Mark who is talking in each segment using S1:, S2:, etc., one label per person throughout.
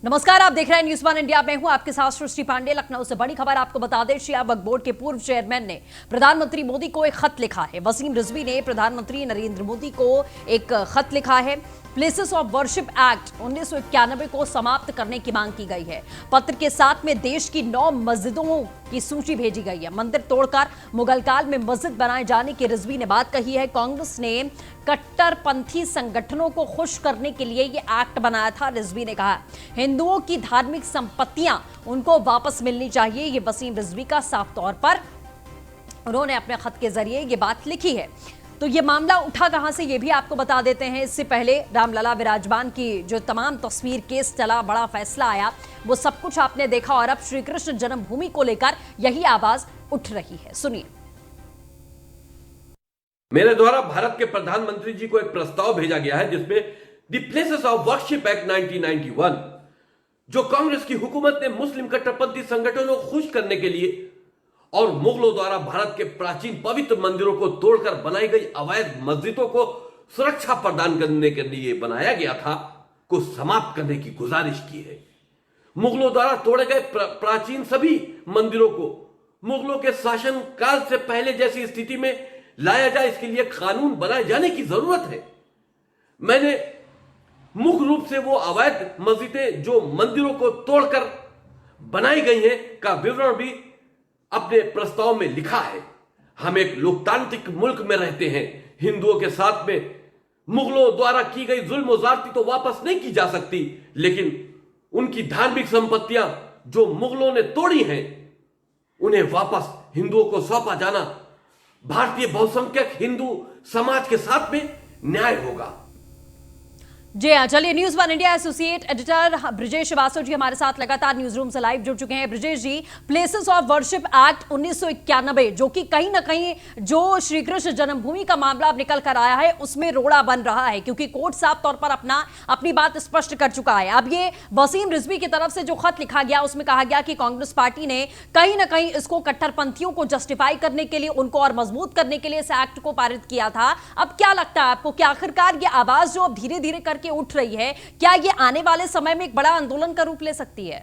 S1: नमस्कार, आप देख रहे हैं न्यूज़ वन इंडिया। मैं हूं आपके साथ सृष्टि पांडे। लखनऊ से बड़ी खबर आपको बता दें, शिया वक्फ बोर्ड के पूर्व चेयरमैन ने प्रधानमंत्री मोदी को एक खत लिखा है। वसीम रिजवी ने प्रधानमंत्री नरेंद्र मोदी को एक खत लिखा है। प्लेसेस ऑफ वर्शिप एक्ट 1991 को समाप्त करने की मांग की गई है। पत्र के साथ में देश की 9 मस्जिदों की सूची भेजी गई है। मंदिर तोड़कर मुगल काल में मस्जिद बनाए जाने की रिजवी ने बात कही है। कांग्रेस ने कट्टरपंथी संगठनों को खुश करने के लिए यह एक्ट बनाया था। रिजवी ने कहा हिंदुओं की धार्मिक संपत्तियां उनको वापस मिलनी चाहिए। ये वसीम रिजवी का साफ तौर पर उन्होंने अपने खत के जरिए ये बात लिखी है। तो ये मामला उठा कहां से, ये भी आपको बता देते हैं। इससे पहले रामलला विराजमान की जो तमाम तस्वीर केस चला, बड़ा फैसला आया, वो सब कुछ आपने देखा और अब श्री कृष्ण जन्मभूमि को लेकर यही आवाज उठ रही है। सुनिए।
S2: मेरे द्वारा भारत के प्रधानमंत्री जी को एक प्रस्ताव भेजा गया है जिसमें the places of worship act 1991, जो कांग्रेस की हुकूमत ने मुस्लिम कट्टरपंथी संगठनों को खुश करने के लिए और मुगलों द्वारा भारत के प्राचीन पवित्र मंदिरों को तोड़कर बनाई गई अवैध मस्जिदों को सुरक्षा प्रदान करने के लिए बनाया गया था, को समाप्त करने की गुजारिश की है। मुगलों द्वारा तोड़े गए प्राचीन सभी मंदिरों को मुगलों के शासन काल से पहले जैसी स्थिति में लाया जाए, इसके लिए कानून बनाए जाने की जरूरत है। मैंने मुख्य रूप से वो अवैध मस्जिदें जो मंदिरों को तोड़कर बनाई गई हैं का विवरण भी अपने प्रस्ताव में लिखा है। हम एक लोकतांत्रिक मुल्क में रहते हैं। हिंदुओं के साथ में मुगलों द्वारा की गई जुल्म और ज्यादती तो वापस नहीं की जा सकती, लेकिन उनकी धार्मिक संपत्तियां जो मुगलों ने तोड़ी हैं उन्हें वापस हिंदुओं को सौंपा जाना भारतीय बहुसंख्यक हिंदू समाज के साथ में न्याय होगा।
S1: जी हाँ, चलिए। News one India associate editor Brajesh Shrivastava ji हमारे साथ लगातार न्यूज रूम से लाइव जुड़ चुके हैं। ब्रजेश जी, प्लेसेस ऑफ वर्शिप एक्ट 1991 जो कि कहीं ना कहीं जो श्री कृष्ण जन्मभूमि का मामला अब निकल कर आया है उसमें रोड़ा बन रहा है, क्योंकि कोर्ट साफ तौर पर अपनी बात स्पष्ट कर चुका है। अब ये वसीम रिजवी की तरफ से जो खत लिखा गया उसमें कहा गया कि कांग्रेस पार्टी ने कहीं ना कहीं इसको कट्टरपंथियों को जस्टिफाई करने के लिए, उनको और मजबूत करने के लिए इस एक्ट को पारित किया था। अब क्या लगता है आपको कि आखिरकार ये आवाज जो अब धीरे धीरे करके उठ रही है, क्या ये आने वाले समय में एक बड़ा आंदोलन का रूप ले सकती है?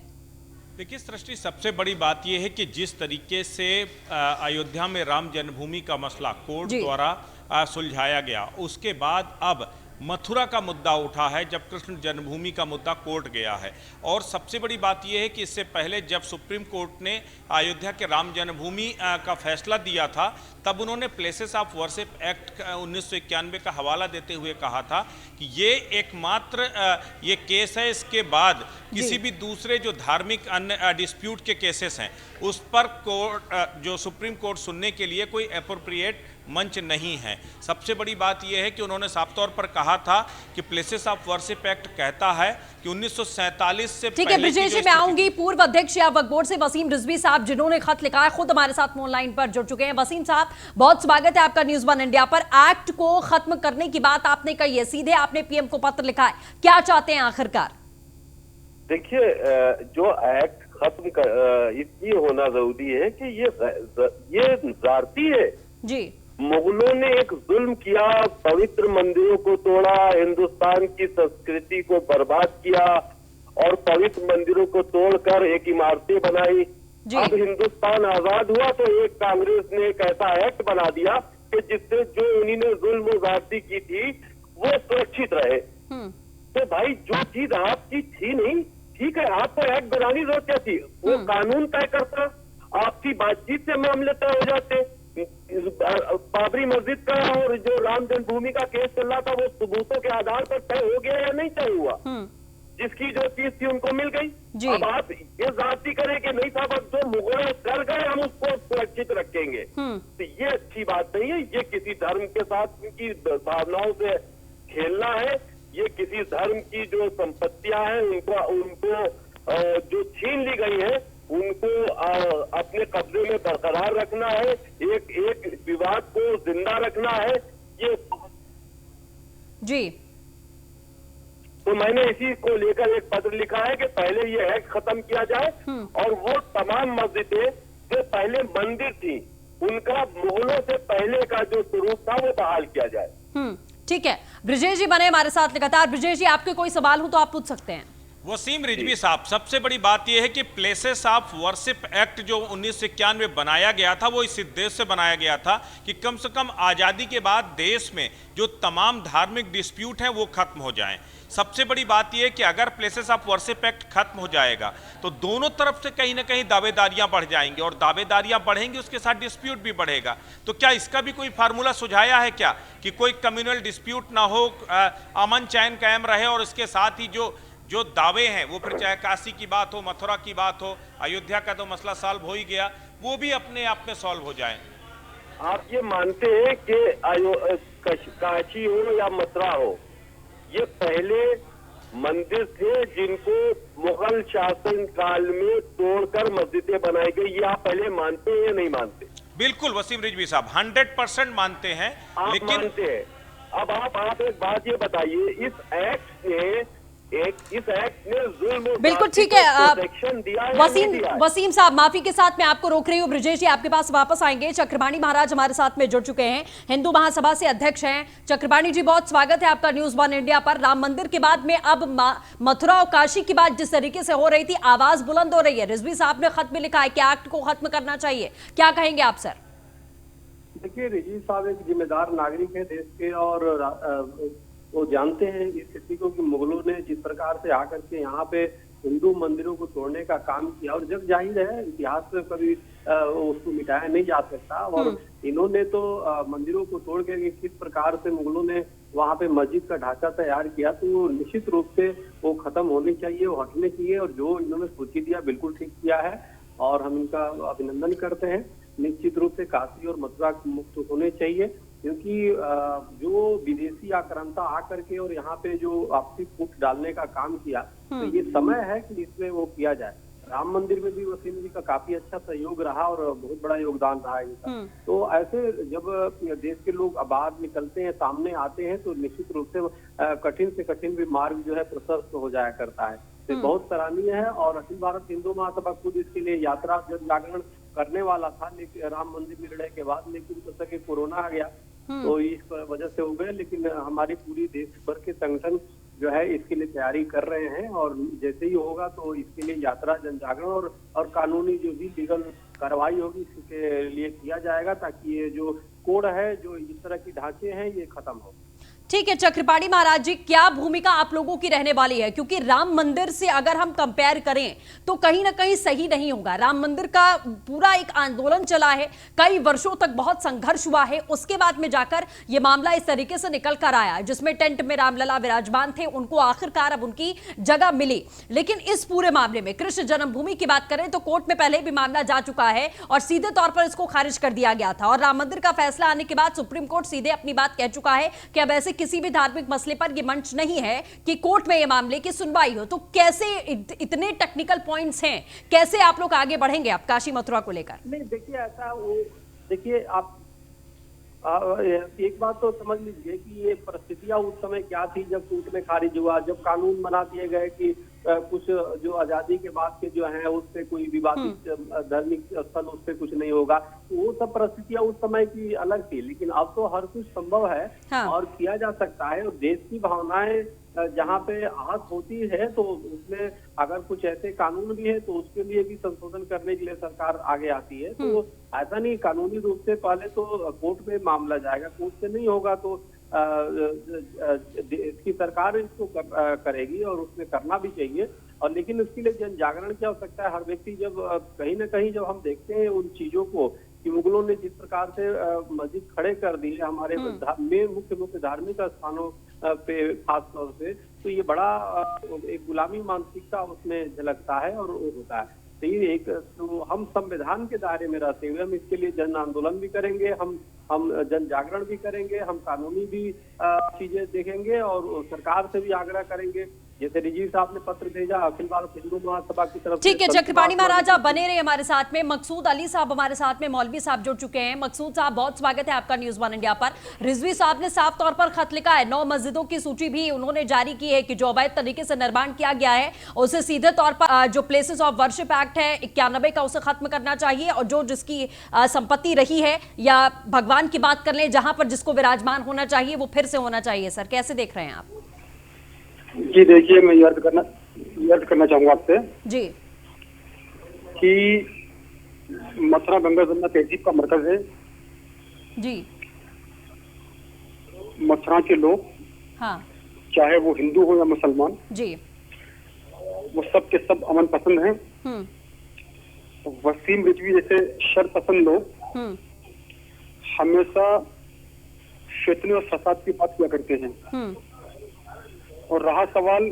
S3: देखिए सृष्टि, सबसे बड़ी बात यह है कि जिस तरीके से अयोध्या में राम जन्मभूमि का मसला कोर्ट द्वारा सुलझाया गया, उसके बाद अब मथुरा का मुद्दा उठा है जब कृष्ण जन्मभूमि का मुद्दा कोर्ट गया है। और सबसे बड़ी बात यह है कि इससे पहले जब सुप्रीम कोर्ट ने अयोध्या के राम जन्मभूमि का फैसला दिया था तब उन्होंने प्लेसेस ऑफ वर्शिप एक्ट 1991 का हवाला देते हुए कहा था कि ये एकमात्र ये केस है, इसके बाद किसी भी दूसरे जो धार्मिक अन्य डिस्प्यूट के केसेस हैं उस पर कोर्ट जो सुप्रीम कोर्ट सुनने के लिए कोई एप्रोप्रिएट मंच नहीं है। सबसे बड़ी बात यह है कि उन्होंने साफ तौर पर कहा था कि प्लेसेस ऑफ वर्शिप एक्ट कहता है कि 1947 से
S1: ठीक है ब्रजेश जी, मैं आऊंगी पूर्व अध्यक्ष शिया वक्फ बोर्ड से वसीम रिजवी साहब जिन्होंने खत लिखा है, खुद हमारे साथ फोन लाइन पर जुड़ चुके हैं। वसीम साहब, बहुत स्वागत है आपका न्यूज़ वन इंडिया पर। एक्ट को खत्म करने की बात आपने कही है, सीधे आपने पीएम को पत्र लिखा है, क्या चाहते हैं आखिरकार?
S4: देखिए, जो एक्ट खत्म इसलिए होना जरूरी है कि ये जारती है
S1: जी।
S4: मुगलों ने एक जुल्म किया, पवित्र मंदिरों को तोड़ा, हिंदुस्तान की संस्कृति को बर्बाद किया और पवित्र मंदिरों को तोड़कर एक इमारतें बनाई। अब हिंदुस्तान आजाद हुआ तो एक कांग्रेस ने एक ऐसा एक्ट बना दिया कि जिससे जो उन्हीं ने जुल्म और ज्यादती की थी वो सुरक्षित रहे। तो भाई जो चीज आपकी थी नहीं, ठीक है, आपको एक्ट बनाने की जरूरत क्या थी? वो कानून तय करता, आपकी बातचीत से मामले तय हो जाते। बाबरी मस्जिद का और जो राम जन्मभूमि का केस चल रहा था वो सबूतों के आधार पर तय हो गया या नहीं तय हुआ? जिसकी जो चीज थी उनको मिल गई। अब आप ये जाती करें कि नहीं साहब, अब जो मुगल कर गए हम उसको सुरक्षित रखेंगे, तो ये अच्छी बात नहीं है। ये किसी धर्म के साथ की भावनाओं से खेलना है। ये किसी धर्म की जो संपत्तियां हैं उनको जो छीन ली गई है उनको अपने कब्जे में बरकरार रखना है, एक विवाद को जिंदा रखना है। ये
S1: जी,
S4: तो मैंने इसी को लेकर एक पत्र लिखा है कि पहले ये एक्ट खत्म किया जाए और वो तमाम मस्जिदें जो पहले मंदिर थी उनका मुगलों से पहले का जो स्वरूप था वो बहाल किया जाए।
S1: ठीक है, ब्रजेश जी बने हमारे साथ लगातार। ब्रजेश जी, आपके कोई सवाल हो तो आप पूछ सकते हैं।
S3: वसीम रिजवी साहब, सबसे बड़ी बात यह है कि प्लेसेस ऑफ वर्शिप एक्ट जो 1991 में बनाया गया था वो इस उद्देश्य से बनाया गया था कि कम से कम आज़ादी के बाद देश में जो तमाम धार्मिक डिस्प्यूट हैं वो खत्म हो जाएं। सबसे बड़ी बात यह है कि अगर प्लेसेस ऑफ वर्शिप एक्ट खत्म हो जाएगा तो दोनों तरफ से कहीं ना कहीं दावेदारियां बढ़ जाएंगी, और दावेदारियां बढ़ेंगी उसके साथ डिस्प्यूट भी बढ़ेगा। तो क्या इसका भी कोई फार्मूला सुझाया है क्या कि कोई कम्युनल डिस्प्यूट ना हो, अमन चैन कायम रहे, और इसके साथ ही जो दावे हैं वो फिर चाहे काशी की बात हो, मथुरा की बात हो, अयोध्या का तो मसला सॉल्व हो ही गया, वो भी अपने आप में सॉल्व हो जाए?
S4: आप ये मानते हैं कि काशी हो या मथुरा हो, ये पहले मंदिर थे जिनको मुगल शासन काल में तोड़कर मस्जिदें बनाई गई, ये आप पहले मानते हैं या नहीं मानते?
S3: बिल्कुल वसीम रिजवी साहब, 100% मानते हैं।
S4: आप
S3: लेकिन
S4: मानते हैं। अब आप एक बात ये बताइए, इस एक्ट ने जुल्म
S1: बिल्कुल ठीक है।
S4: प्रोटेक्शन दिया है या नहीं दिया है?
S1: वसीम साहब, माफी के साथ मैं आपको रोक रही हूँ। ब्रजेश जी आपके पास वापस आएंगे। चक्रपाणी महाराज हमारे साथ में जुड़ चुके हैं, हिंदू महासभा से अध्यक्ष हैं। चक्रपाणी जी, बहुत स्वागत है आपका न्यूज वन इंडिया पर। राम मंदिर के बाद में अब मथुरा और काशी की बात जिस तरीके से हो रही थी, आवाज बुलंद हो रही है। रिजवी साहब ने खत में लिखा है कि एक्ट को खत्म करना चाहिए, क्या कहेंगे आप सर?
S5: देखिए, रिजवी साहब एक जिम्मेदार नागरिक है देश के, और वो जानते हैं इस स्थिति को कि मुगलों ने जिस प्रकार से आकर के यहाँ पे हिंदू मंदिरों को तोड़ने का काम किया, और जग जाहिर है इतिहास में कभी उसको मिटाया नहीं जा सकता। और इन्होंने तो मंदिरों को तोड़ के किस प्रकार से मुगलों ने वहाँ पे मस्जिद का ढांचा तैयार किया, तो निश्चित रूप से वो खत्म होनी चाहिए, वो हटने चाहिए। और जो इन्होंने सूची दिया बिल्कुल ठीक किया है, और हम इनका अभिनंदन करते हैं। निश्चित रूप से काशी और मथुरा मुक्त होने चाहिए, क्योंकि जो विदेशी आक्रांता आकर के और यहाँ पे जो आपसी फूट डालने का काम किया, तो ये समय है कि इसमें वो किया जाए। राम मंदिर में भी वसीम जी का काफी अच्छा सहयोग रहा और बहुत बड़ा योगदान रहा इनका। तो ऐसे जब देश के लोग बाहर निकलते हैं, सामने आते हैं, तो निश्चित रूप से कठिन से कठिन भी मार्ग जो है प्रशस्त हो जाया करता है। तो बहुत सराहनीय है। और अखिल भारत हिंदू महासभा खुद इसके लिए यात्रा जन जागरण करने वाला था, लेकिन राम मंदिर निर्णय के बाद, लेकिन तब तक कोरोना आ गया, तो इस वजह से हो गए। लेकिन हमारी पूरी देश भर के संगठन जो है इसके लिए तैयारी कर रहे हैं, और जैसे ही होगा तो इसके लिए यात्रा जन जागरण और कानूनी जो भी लीगल कार्रवाई होगी इसके लिए किया जाएगा, ताकि ये जो कोड है, जो इस तरह की ढांचे हैं, ये खत्म हो।
S1: ठीक है चक्रपाणी महाराज जी, क्या भूमिका आप लोगों की रहने वाली है? क्योंकि राम मंदिर से अगर हम कंपेयर करें तो कहीं ना कहीं सही नहीं होगा। राम मंदिर का पूरा एक आंदोलन चला है, कई वर्षों तक बहुत संघर्ष हुआ है, उसके बाद में जाकर यह मामला इस तरीके से निकल कर आया, जिसमें टेंट में रामलला विराजमान थे, उनको आखिरकार अब उनकी जगह मिली। लेकिन इस पूरे मामले में कृष्ण जन्मभूमि की बात करें तो कोर्ट में पहले भी मामला जा चुका है और सीधे तौर पर इसको खारिज कर दिया गया था, और राम मंदिर का फैसला आने के बाद सुप्रीम कोर्ट सीधे अपनी बात कह चुका है कि अब ऐसे किसी भी धार्मिक मसले पर यह मंच नहीं है कि कोर्ट में यह मामले की सुनवाई हो। तो कैसे इतने टेक्निकल पॉइंट्स हैं, कैसे आप लोग आगे बढ़ेंगे आप काशी मथुरा को लेकर?
S5: नहीं, देखिए ऐसा देखिए आप एक बात तो समझ लीजिए कि ये परिस्थितियां उस समय क्या थी जब कोर्ट में खारिज हुआ, जब कानून बना दिए गए कि कुछ जो आजादी के बाद के जो है उस पे कोई विवादित धार्मिक स्थल उस पे कुछ नहीं होगा, तो वो सब परिस्थितियां उस समय की अलग थी। लेकिन अब तो हर कुछ संभव है। हाँ। और किया जा सकता है, और देश की भावनाएं जहाँ पे आहत होती है तो उसमें अगर कुछ ऐसे कानून भी है तो उसके लिए भी संशोधन करने के लिए सरकार आगे आती है। तो ऐसा नहीं, कानूनी रूप से पहले तो कोर्ट में मामला जाएगा, कोर्ट से नहीं होगा तो इसकी सरकार इसको करेगी, और उसमें करना भी चाहिए। और लेकिन उसके लिए जन जागरण क्या हो सकता है? हर व्यक्ति जब कहीं ना कहीं जब हम देखते हैं उन चीजों को कि मुगलों ने जिस प्रकार से मस्जिद खड़े कर दिए हमारे मुख्य धार्मिक स्थानों पे खास तौर से, तो ये बड़ा एक गुलामी मानसिकता उसमें झलकता है और होता है। तो ये तो हम संविधान के दायरे में रहते हुए हम इसके लिए जन आंदोलन भी करेंगे, हम जन जागरण भी करेंगे, हम कानूनी भी चीजें देखेंगे, और सरकार से भी आग्रह करेंगे। जैसे रिजवी साहब ने पत्र भेजा अखिल भारत हिंदू महासभा की तरफ।
S1: ठीक है चक्रपाणी महाराज, आप बने रहे हमारे साथ में। मकसूद अली साहब हमारे साथ में, मौलवी साहब जुड़ चुके हैं। मकसूद साहब, बहुत स्वागत है आपका न्यूज वन इंडिया पर। रिजवी साहब ने साफ तौर पर खत लिखा है, 9 मस्जिदों की सूची भी उन्होंने जारी की है कि जो अवैध तरीके से निर्माण किया गया है उसे सीधे तौर पर जो प्लेसेस ऑफ वर्शिप एक्ट है 91 का, उसे खत्म करना चाहिए, और जो जिसकी संपत्ति रही है या भगवान की बात कर लें, जहां पर जिसको विराजमान होना चाहिए वो फिर से होना चाहिए। सर कैसे देख रहे हैं आप?
S5: जी देखिए, मैं ये अर्ज करना अर्ज करना चाहूंगा आपसे
S1: जी
S5: कि मथुरा गंगा जमुना तहजीब का मरकज है।
S1: जी
S5: मथुरा के लोग,
S1: हाँ
S5: चाहे वो हिंदू हो या मुसलमान,
S1: जी
S5: वो सब के सब अमन पसंद हैं। वसीम रिजवी जैसे शर पसंद लोग हमेशा फितने और फसाद की बात किया करते हैं। और रहा सवाल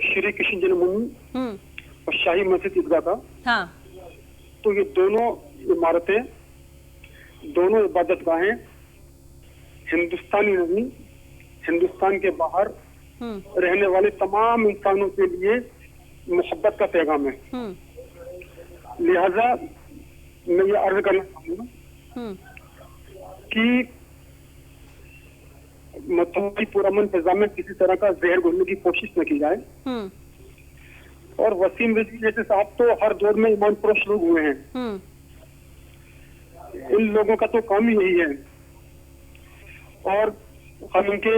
S5: श्री कृष्ण जन्मभूमि और शाही मस्जिद ईदगाह का,
S1: हाँ
S5: तो ये दोनों इमारतें, दोनों इबादतगाहें हिंदुस्तानी नहीं, हिंदुस्तान के बाहर रहने वाले तमाम इंसानों के लिए मोहब्बत का पैगाम है। लिहाजा मैं ये अर्ज करना चाहूंगा कि मथुरा पुरअमन फिजा में किसी तरह का जहर घोलने की कोशिश न की जाए। और वसीम रिजवी जैसे साहब तो हर दौर में ईमान फरोश लोग हुए हैं। इन लोगों का तो काम ही यही है और हम इनके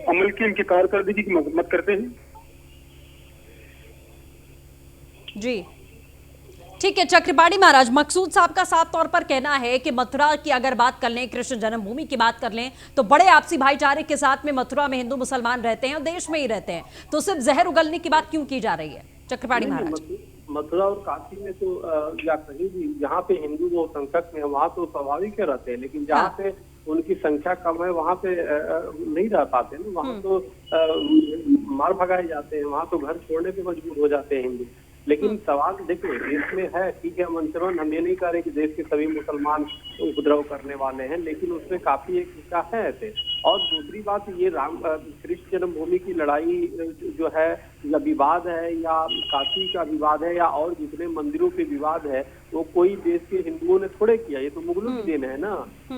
S5: अमल की, इनकी कारकर्दगी की मजम्मत करते हैं।
S1: जी ठीक है चक्रपाणी महाराज, मकसूद साहब का साफ तौर पर कहना है कि मथुरा की अगर बात कर लें, कृष्ण जन्मभूमि की बात कर लें, तो बड़े आपसी भाईचारे के साथ में मथुरा में हिंदू मुसलमान रहते हैं और देश में ही रहते हैं, तो सिर्फ जहर उगलने की बात क्यों की जा रही है चक्रपाणी महाराज?
S5: मथुरा और काशी में तो या कहीं भी जहाँ पे हिंदू बहुसंख्यक में वहाँ तो स्वाभाविक रहते हैं, लेकिन जहाँ पे उनकी संख्या कम है वहाँ पे नहीं रह पाते ना, वहाँ तो मार भगाए जाते हैं, वहाँ तो घर छोड़ने पे मजबूर हो जाते हैं हिंदू। लेकिन सवाल देखो देश में है, ठीक है मंचन, हम ये नहीं कह रहे कि देश के सभी मुसलमान उपद्रव करने वाले हैं, लेकिन उसमें काफी एक हिस्सा है ऐसे। और दूसरी बात ये राम कृष्ण जन्मभूमि की लड़ाई जो है या विवाद है या काशी का विवाद है या और जितने मंदिरों पे विवाद है, वो कोई देश के हिंदुओं ने थोड़े किया, ये तो मुगलों की देन है ना।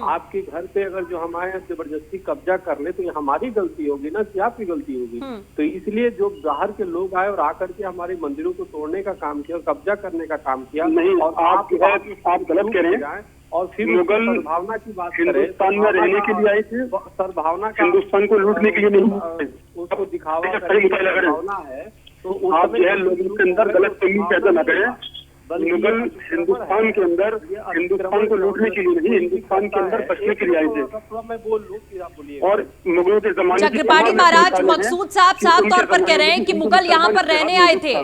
S5: आपके घर पे अगर जो हमारे जबरदस्ती कब्जा कर ले तो ये हमारी गलती होगी ना कि आपकी गलती होगी। तो इसलिए जो बाहर के लोग आए और आकर के हमारे मंदिरों को तोड़ने का काम किया और कब्जा करने का काम किया, नहीं और आप गलत कह रहे हैं। और फिर मुगल सद्भावना की बात करें, हिंदुस्तान में रहने के लिए आए थे, सद्भावना का हिंदुस्तान को लूटने के लिए नहीं, उसको दिखावा सद्भावना है। तो आप जो है लोगों के अंदर गलत फहमी पैदा न करें। मुगल हिंदुस्तान के अंदर हिंदुस्तान को लूटने के लिए नहीं, हिंदुस्तान के अंदर बचने के लिए आए थे। मैं बोल लूँ और मुगलों के जमाने
S1: चक्रपाणी महाराज, मकसूद साहब साफ तौर पर कह रहे हैं कि मुगल यहाँ पर रहने आए थे,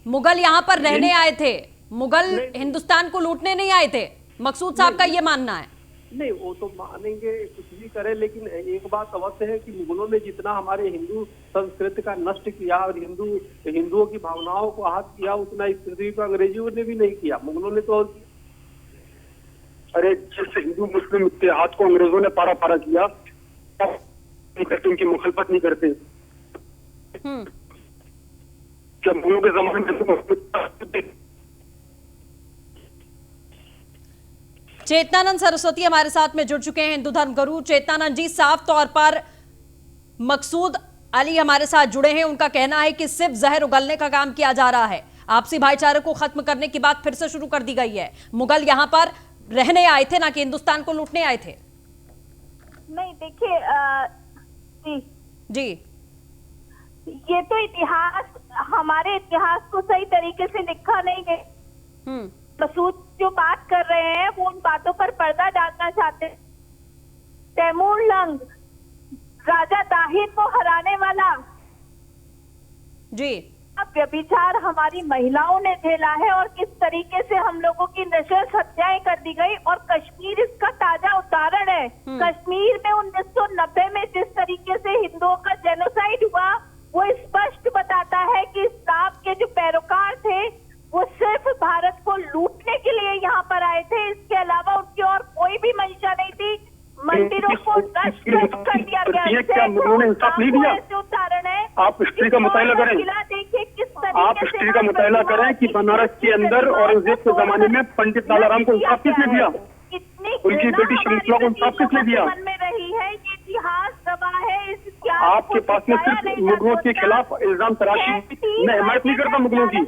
S1: मुगल यहाँ पर रहने आए थे, मुगल हिंदुस्तान को लूटने नहीं आए थे। मकसूद साहब का ये मानना है।
S5: नहीं वो तो मानेंगे कुछ भी करे, लेकिन एक बात अवश्य है कि मुगलों ने जितना हमारे हिंदू संस्कृति का नष्ट किया और हिंदुओं की भावनाओं को आहत किया, उतना इस पृथ्वी को अंग्रेजियों ने भी नहीं किया। मुगलों ने तो अरे जिस हिंदू मुस्लिम इत्तेहाद को अंग्रेजों ने पारा पारा किया, नहीं करते, उनकी मुखालफत नहीं करते। जब मुगलों के जमाने में
S1: चेतनानंद सरस्वती हमारे साथ में जुड़ चुके हैं, हिंदू धर्म गुरु। चेतनानंद जी, साफ तौर पर मकसूद अली हमारे साथ जुड़े हैं, उनका कहना है कि सिर्फ जहर उगलने का काम किया जा रहा है, आपसी भाईचारे को खत्म करने की बात फिर से शुरू कर दी गई है। मुगल यहाँ पर रहने आए थे, ना कि हिंदुस्तान को लूटने आए थे।
S6: नहीं देखिए
S1: जी
S6: ये तो इतिहास, हमारे इतिहास को सही तरीके से लिखा नहीं गया। मसूद जो बात कर रहे हैं वो उन बातों पर पर्दा डालना चाहते हैं। तैमूर लंग, राजा दाहिर को हराने वाला
S1: जी
S6: व्यभिचार हमारी महिलाओं ने झेला है और किस तरीके से हम लोगों की नशेस हत्याएं कर दी गई। और कश्मीर इसका ताजा उदाहरण है। कश्मीर में 1990 में जिस तरीके से हिंदुओं का जेनोसाइड हुआ, वो स्पष्ट बताता है कि इस्लाम के जो पैरोकार थे वो सिर्फ भारत को लूटने के लिए यहाँ पर आए थे। इसके अलावा उनकी और कोई भी मंशा नहीं थी। मंदिरों को नष्ट कर दिया गया।
S5: क्या मुगलों ने इंसाफ नहीं दिया?
S6: उदाहरण है।
S5: आप हिस्ट्री का मुतायला करें,
S6: देखिए किस तरीके
S5: आप हिस्ट्री का मुतायला करें कि बनारस के अंदर औरंगजेब के जमाने में पंडित लालाराम को इंसाफ किसने दिया? उनकी बेटी शकुंतला को इंसाफ किसने दिया?
S6: में रही है, ये इतिहास गवाह है। इस
S5: आपके पास में सिर्फ मुगलों के खिलाफ इल्जाम तराशी, मैं हिमायत नहीं करता मुगलों की,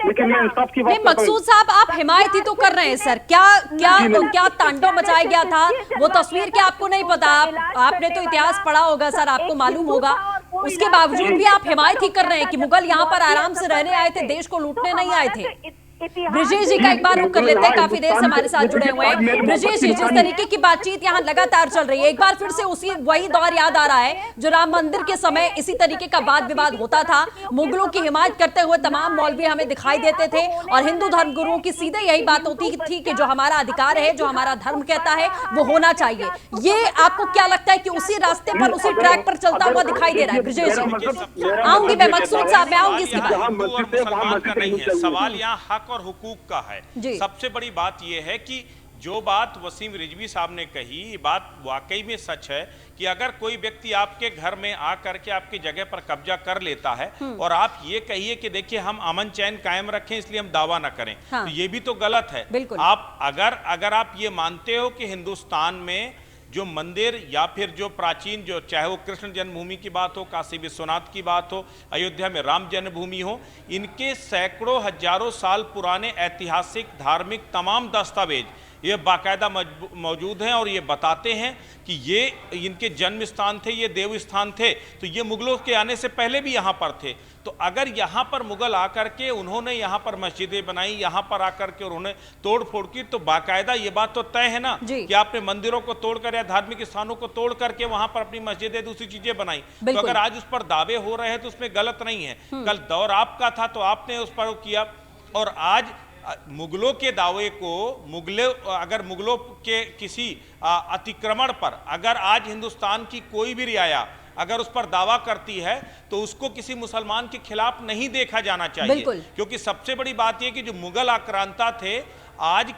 S5: लेकिन मैं इंसाफ की बात करता हूं।
S1: मकसूद साहब, आप हिमायत ही तो कर रहे हैं सर। क्या तांडव मचाया गया था, वो तस्वीर क्या आपको नहीं पता? आपने तो इतिहास पढ़ा होगा सर, आपको मालूम होगा। उसके बावजूद भी आप हिमायत ही कर रहे हैं कि मुगल यहाँ पर आराम से रहने आए थे, देश को लूटने नहीं आए थे। ब्रजेश जी का एक बार रुक कर लेते हैं, काफी देर से हमारे साथ जुड़े हुए हैं। ब्रजेश जी, जिस तरीके की बातचीत यहाँ लगातार चल रही है, एक बार फिर से वही दौर याद आ रहा है जो राम मंदिर के समय इसी तरीके का वाद विवाद होता था। मुगलों की हिमायत करते हुए तमाम मौलवी हमें दिखाई देते थे और हिंदू धर्म गुरुओं की सीधे यही बात होती थी कि जो हमारा अधिकार है, जो हमारा धर्म कहता है वो होना चाहिए। ये आपको क्या लगता है कि उसी रास्ते पर, उसी ट्रैक पर चलता हुआ दिखाई दे रहा है? ब्रजेश जी आऊंगी मैं, मकसूद साहब मैं आऊंगी इसके बाद।
S3: हिंदू और मुसलमान का नहीं है सवाल, यहाँ हक और हुकूक का है। सबसे बड़ी बात यह है कि जो बात वसीम रिजवी साहब ने कही, ये बात वाकई में सच है कि अगर कोई व्यक्ति आपके घर में आकर के आपकी जगह पर कब्जा कर लेता है और आप ये कहिए कि देखिए हम अमन चैन कायम रखें इसलिए हम दावा ना करें, तो ये भी तो गलत है। आप अगर आप ये मानते हो कि हिंदुस्तान में जो मंदिर या फिर जो प्राचीन, जो चाहे वो कृष्ण जन्मभूमि की बात हो, काशी विश्वनाथ की बात हो, अयोध्या में राम जन्मभूमि हो, इनके सैकड़ों हजारों साल पुराने ऐतिहासिक धार्मिक तमाम दस्तावेज ये बाकायदा मौजूद हैं और ये बताते हैं कि ये इनके जन्म स्थान थे, ये देव स्थान थे, तो ये मुगलों के आने से पहले भी यहाँ पर थे। तो अगर यहाँ पर मुगल आकर के उन्होंने यहाँ पर मस्जिदें बनाई, यहाँ पर आकर के उन्होंने तोड़ फोड़ की, तो बाकायदा ये बात तो तय है ना कि आपने मंदिरों को तोड़कर या धार्मिक स्थानों को तोड़ करके वहां पर अपनी मस्जिदें दूसरी चीजें बनाई। तो अगर आज उस पर दावे हो रहे हैं तो उसमें गलत नहीं है। कल दौर आपका था तो आपने उस पर किया, और आज मुगलों के दावे को, मुगलों के किसी अतिक्रमण पर अगर आज हिंदुस्तान की कोई भी रियाया अगर उस पर दावा करती है तो उसको किसी मुसलमान के खिलाफ नहीं देखा जाना चाहिए, क्योंकि सबसे बड़ी बात यह कि जो मुगल आक्रांता थे, आज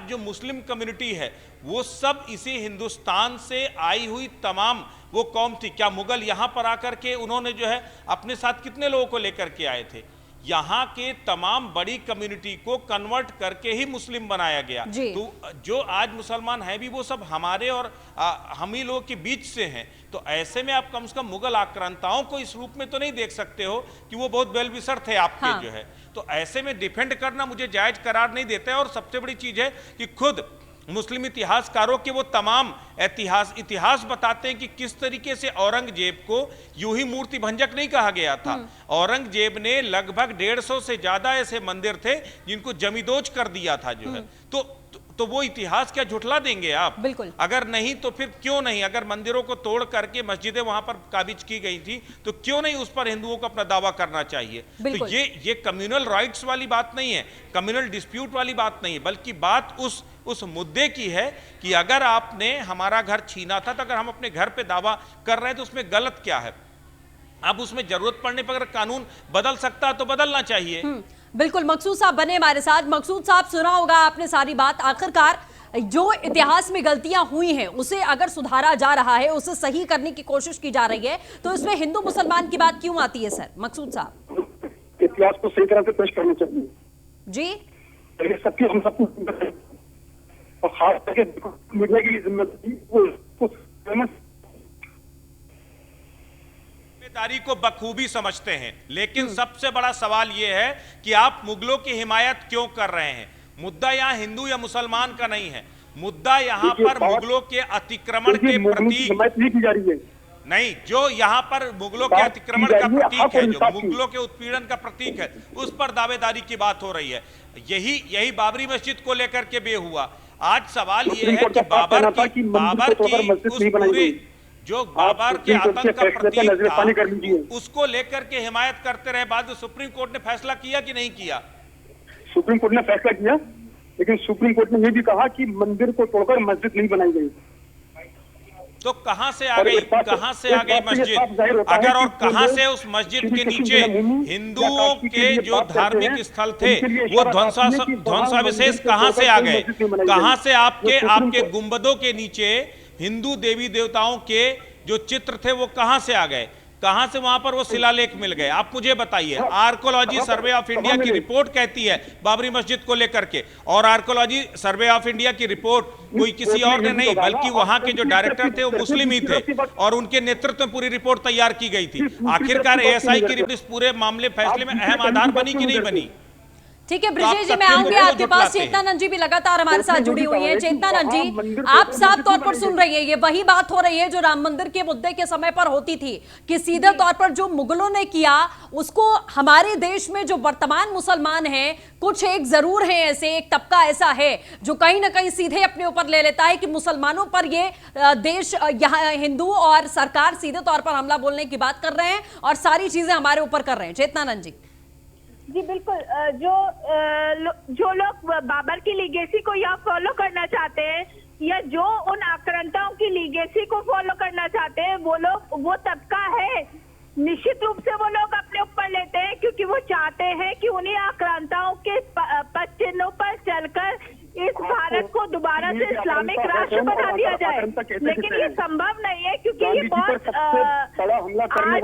S3: जो मुस्लिम कम्युनिटी है वो सब इसी हिंदुस्तान से आई हुई तमाम वो कौम थी। क्या मुगल यहां पर आकर के उन्होंने जो है अपने साथ कितने लोगों को लेकर के आए थे? यहाँ के तमाम बड़ी कम्युनिटी को कन्वर्ट करके ही मुस्लिम बनाया गया। तो जो आज मुसलमान हैं भी वो सब हमारे और हम ही लोगों के बीच से हैं। तो ऐसे में आप कम से कम मुगल आक्रांताओं को इस रूप में तो नहीं देख सकते हो कि वो बहुत बेलविसर थे आपके जो है। तो ऐसे में डिफेंड करना मुझे जायज करार नहीं देता है। और सबसे बड़ी चीज है कि खुद मुस्लिम इतिहासकारों के वो तमाम इतिहास बताते हैं कि किस तरीके से औरंगजेब को यूं ही मूर्ति भंजक नहीं कहा गया था। औरंगजेब ने लगभग 150 से ज्यादा ऐसे मंदिर थे जिनको जमीदोज कर दिया था जो है। तो वो इतिहास क्या झुठला देंगे आप? बिल्कुल। अगर नहीं तो फिर क्यों नहीं, अगर मंदिरों को तोड़ करके मस्जिदें वहां पर काबिज की गई थी तो क्यों नहीं उस पर हिंदुओं को अपना दावा करना चाहिए? तो ये कम्युनल राइट्स वाली बात नहीं है, कम्युनल डिस्प्यूट वाली बात नहीं है, बल्कि बात उस मुद्दे की है कि अगर आपने हमारा घर छीना था तो अगर हम अपने घर पे दावा कर रहे हैं तो उसमें गलत क्या है? अब उसमें जरूरत पड़ने पर अगर कानून बदल सकता है तो बदलना चाहिए।
S1: बिल्कुल। मकसूद साहब बने हमारे साथ। मकसूद साहब, सुना होगा आपने सारी बात। आखिरकार जो इतिहास में गलतियां हुई हैं उसे अगर सुधारा जा रहा है, उसे सही करने की कोशिश की जा रही है, तो इसमें हिंदू मुसलमान की बात क्यों आती है सर? मकसूद साहब,
S7: इतिहास को सही तरह से पेश करना चाहिए
S1: जी।
S7: सबकी हम सबको और खास करके मीडिया की
S3: जिम्मेदारी को बखूबी समझते हैं, लेकिन सबसे बड़ा सवाल यह है कि आप मुगलों की हिमायत क्यों कर रहे हैं? मुद्दा यहाँ हिंदू या मुसलमान का नहीं है, मुद्दा यहाँ पर मुगलों के अतिक्रमण के प्रतीक
S7: नहीं की जा रही है।
S3: नहीं, जो यहाँ पर मुगलों के अतिक्रमण का प्रतीक है, जो मुगलों के उत्पीड़न का प्रतीक है, उस पर दावेदारी की बात हो रही है। यही बाबरी मस्जिद को लेकर के बे हुआ। आज सवाल यह है कि बाबर की उस पूरे जो बाबर के आतंक का प्रतीक था उसको लेकर के हिमायत करते रहे। बाद में सुप्रीम कोर्ट ने फैसला किया कि नहीं किया?
S7: सुप्रीम कोर्ट ने फैसला किया, लेकिन सुप्रीम कोर्ट ने यह भी कहा कि मंदिर को तोड़कर मस्जिद नहीं बनाई गई।
S3: तो कहां से आ गई मस्जिद? अगर और कहां से उस मस्जिद के नीचे हिंदुओं के जो धार्मिक स्थल थे वो ध्वंसावशेष कहां से आ गए? कहां से आपके गुंबदों के नीचे हिंदू देवी देवताओं के जो चित्र थे वो कहां से आ गए? कहां से वहां पर वो शिलालेख मिल गए? आप मुझे बताइए। आर्कोलॉजी सर्वे ऑफ इंडिया की रिपोर्ट कहती है बाबरी मस्जिद को लेकर के, और आर्कोलॉजी सर्वे ऑफ इंडिया की रिपोर्ट कोई किसी और ने नहीं बल्कि वहां के जो डायरेक्टर थे वो मुस्लिम ही थे और उनके नेतृत्व में पूरी रिपोर्ट तैयार की गई थी। आखिरकार एएसआई की रिपोर्ट इस पूरे मामले फैसले में अहम आधार बनी कि नहीं बनी?
S1: ठीक है
S3: तो
S1: ब्रिजेश
S3: आप
S1: जी, मैं
S3: तथ्यों
S1: आऊंगी
S3: को
S1: आपके पास।
S3: जुटलाते हैं।
S1: चेतनानंद जी भी लगातार हमारे साथ जुड़ी हुई हैं। चेतनानंद जी,
S7: मंदिर
S1: आप
S7: को
S1: साफ तौर पर
S7: बनाई
S1: सुन रही है, ये वही बात हो रही है जो राम मंदिर के मुद्दे के समय पर होती थी कि सीधे तौर पर जो मुगलों ने किया उसको हमारे देश में जो वर्तमान मुसलमान हैं, कुछ एक जरूर है ऐसे, एक तबका ऐसा है जो कहीं ना कहीं सीधे अपने ऊपर ले लेता है कि मुसलमानों पर ये देश, यहाँ हिंदू और सरकार सीधे तौर पर हमला बोलने की बात कर रहे हैं और सारी चीजें हमारे ऊपर कर रहे हैं। चेतनानंद जी
S6: जी बिल्कुल, जो लोग बाबर की लीगेसी को या फॉलो करना चाहते हैं या जो उन आक्रांताओं की लीगेसी को फॉलो करना चाहते हैं, वो तबका है, निश्चित रूप से वो लोग अपने ऊपर लेते हैं क्योंकि वो चाहते हैं कि उन्हीं आक्रांताओं के पद चिन्हों पर चलकर इस भारत को दोबारा से इस्लामिक राष्ट्र बना दिया जाए। लेकिन ये संभव नहीं है क्योंकि ये बहुत आज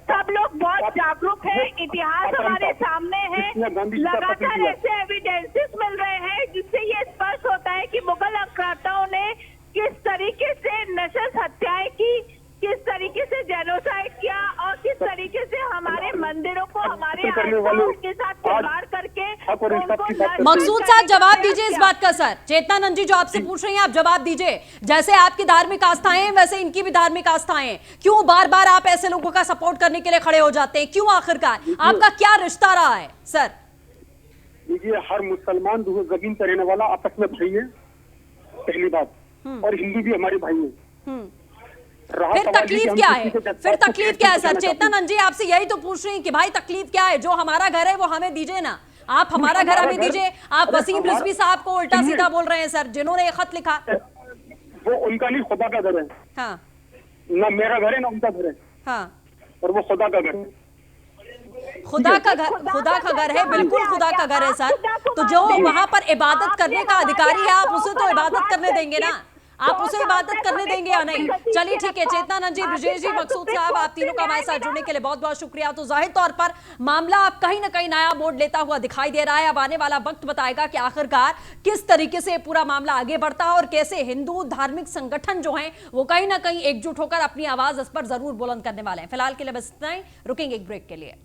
S6: सब लोग बहुत जागरूक है, इतिहास हमारे सामने है, लगातार ऐसे एविडेंसेस मिल रहे हैं जिससे ये स्पष्ट होता है कि मुगल आक्रांताओं ने किस तरीके से नस्ल हत्याएं की, किस तरीके से जेनोसाइड किया और किस तरीके से हमारे मंदिरों को हमारे आस्थाओं के साथ खिलवाड़ करके उनको
S1: मकसूद साहब जवाब दीजिए इस बात का। सर चेतनानंद जी जो आपसे पूछ रही हैं आप जवाब दीजिए। जैसे आपकी धार्मिक आस्थाएं हैं वैसे इनकी भी धार्मिक आस्थाएं हैं, क्यों बार बार आप ऐसे लोगों का सपोर्ट करने के लिए खड़े हो जाते हैं? क्यों आखिरकार आपका क्या रिश्ता रहा है? सर
S7: देखिए, हर मुसलमान जमीन पर रहने वाला आपस में भाई है, पहली बात, और हिंदू भी हमारे भाई है।
S1: फिर तकलीफ क्या है? फिर तकलीफ क्या है सर? चेतनानंद जी आपसे यही तो पूछ रही हैं कि भाई तकलीफ क्या है? जो हमारा घर है वो हमें दीजिए ना, आप हमारा घर हमें दीजिए। आप वसीम रिजवी साहब को उल्टा सीधा बोल रहे हैं सर, जिन्होंने ये खत लिखा।
S7: वो उनका नहीं, खुदा का घर है।
S1: हाँ,
S7: ना मेरा घर है ना उनका घर है।
S1: हाँ,
S7: और वो खुदा का घर है।
S1: खुदा का घर है, बिल्कुल खुदा का घर है सर। तो जो वहां पर इबादत करने का अधिकारी है आप उसे तो इबादत करने देंगे ना, आप उसे इबादत करने देंगे या नहीं? चलिए ठीक है। चेतनानंद जी, ब्रिजेश जी, मकसूद साहब, आप तीनों का हमारे साथ जुड़ने के लिए बहुत बहुत शुक्रिया। तो जाहिर तौर पर मामला अब कहीं ना कहीं नया मोड़ लेता हुआ दिखाई दे रहा है। अब आने वाला वक्त बताएगा कि आखिरकार किस तरीके से पूरा मामला आगे बढ़ता है और कैसे हिंदू धार्मिक संगठन जो हैं वो कहीं ना कहीं एकजुट होकर अपनी आवाज इस पर जरूर बुलंद करने वाले हैं। फिलहाल के लिए बस इतना ही, रुकेंगे एक ब्रेक के लिए।